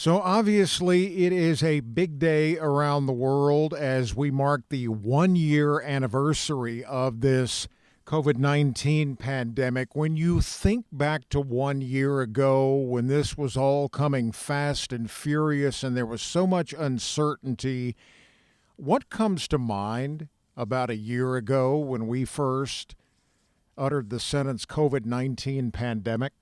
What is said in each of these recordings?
So obviously, it is a big day around the world as we mark the 1 year anniversary of this COVID-19 pandemic. When you think back to 1 year ago, when this was all coming fast and furious and there was so much uncertainty, what comes to mind about a year ago when we first uttered the sentence COVID-19 pandemic?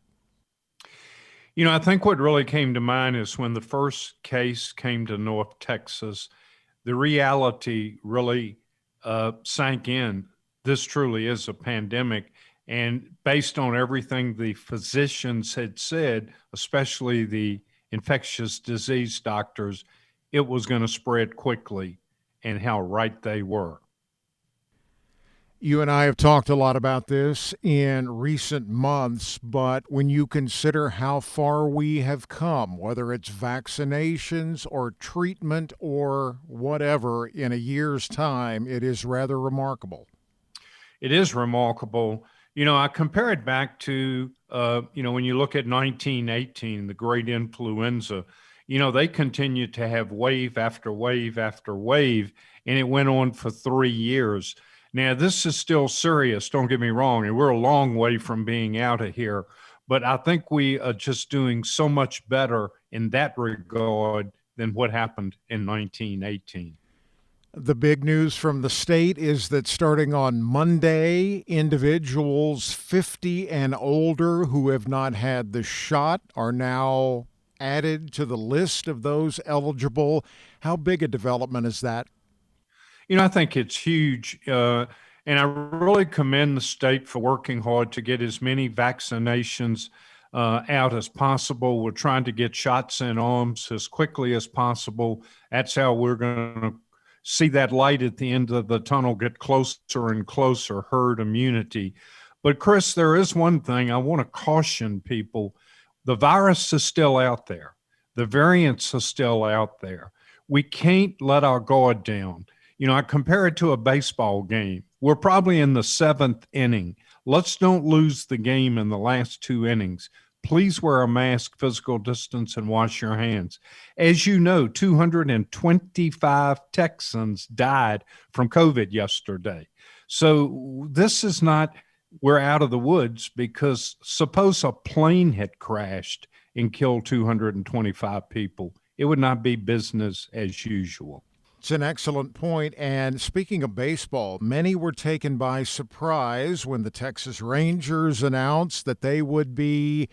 I think what really came to mind is when the first case came to North Texas, the reality really sank in. This truly is a pandemic. And based on everything the physicians had said, especially the infectious disease doctors, it was going to spread quickly, and how right they were. You and I have talked a lot about this in recent months, but when you consider how far we have come, whether it's vaccinations or treatment or whatever, in a year's time, it is rather remarkable. It is remarkable. I compare it back to, when you look at 1918, the great influenza, they continued to have wave after wave after wave, and it went on for 3 years. Now, this is still serious, don't get me wrong, and we're a long way from being out of here, but I think we are just doing so much better in that regard than what happened in 1918. The big news from the state is that starting on Monday, individuals 50 and older who have not had the shot are now added to the list of those eligible. How big a development is that? I think it's huge. And I really commend the state for working hard to get as many vaccinations out as possible. We're trying to get shots in arms as quickly as possible. That's how we're going to see that light at the end of the tunnel get closer and closer, herd immunity. But Chris, there is one thing I want to caution people. The virus is still out there. The variants are still out there. We can't let our guard down. I compare it to a baseball game. We're probably in the seventh inning. Let's don't lose the game in the last two innings. Please wear a mask, physical distance, and wash your hands. As you know, 225 Texans died from COVID yesterday. So this is not, we're out of the woods, because suppose a plane had crashed and killed 225 people. It would not be business as usual. It's an excellent point. And speaking of baseball, many were taken by surprise when the Texas Rangers announced that they would be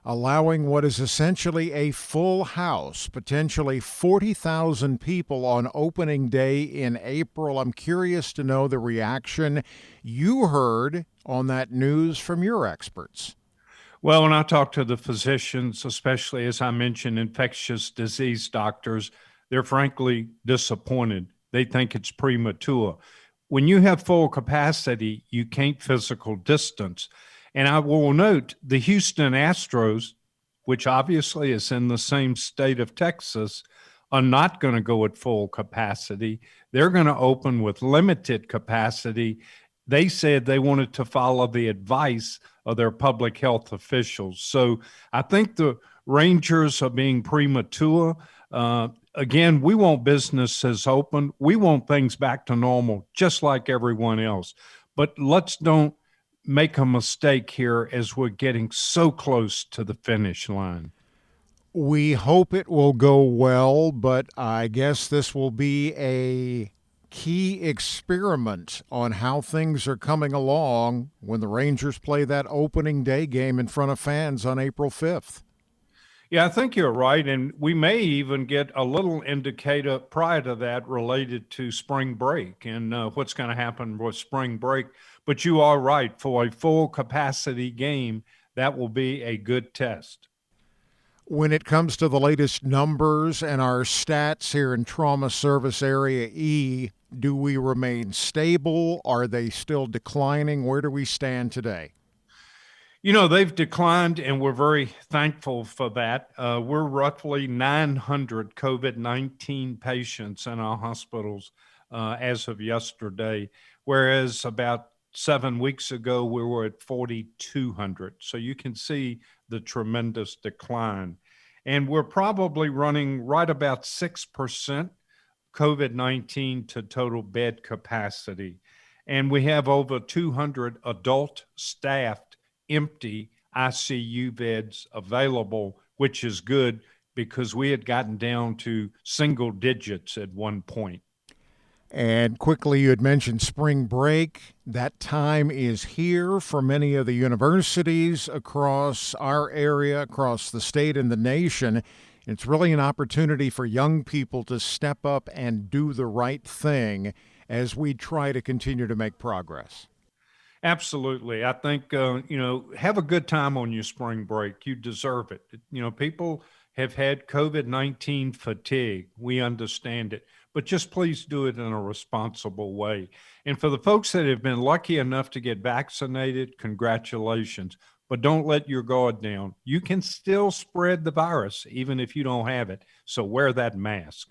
allowing what is essentially a full house, potentially 40,000 people on opening day in April. I'm curious to know the reaction you heard on that news from your experts. Well, when I talk to the physicians, especially as I mentioned, infectious disease doctors, they're frankly disappointed. They think it's premature. When you have full capacity, you can't physical distance. And I will note the Houston Astros, which obviously is in the same state of Texas, are not going to go at full capacity. They're going to open with limited capacity. They said they wanted to follow the advice of their public health officials. So I think the Rangers are being premature. Again, we want businesses open. We want things back to normal, just like everyone else. But let's don't make a mistake here as we're getting so close to the finish line. We hope it will go well, but I guess this will be a key experiment on how things are coming along when the Rangers play that opening day game in front of fans on April 5th. Yeah, I think you're right. And we may even get a little indicator prior to that related to spring break and what's going to happen with spring break. But you are right. For a full capacity game, that will be a good test. When it comes to the latest numbers and our stats here in Trauma Service Area E, do we remain stable? Are they still declining? Where do we stand today? They've declined, and we're very thankful for that. We're roughly 900 COVID-19 patients in our hospitals as of yesterday, whereas about 7 weeks ago, we were at 4,200. So you can see the tremendous decline. And we're probably running right about 6% COVID-19 to total bed capacity. And we have over 200 adult staffed empty ICU beds available, which is good because we had gotten down to single digits at one point. And quickly, you had mentioned spring break. That time is here for many of the universities across our area, across the state and the nation. It's really an opportunity for young people to step up and do the right thing as we try to continue to make progress. Absolutely. I think, have a good time on your spring break. You deserve it. People have had COVID-19 fatigue. We understand it, but just please do it in a responsible way. And for the folks that have been lucky enough to get vaccinated, congratulations. But don't let your guard down. You can still spread the virus even if you don't have it. So wear that mask.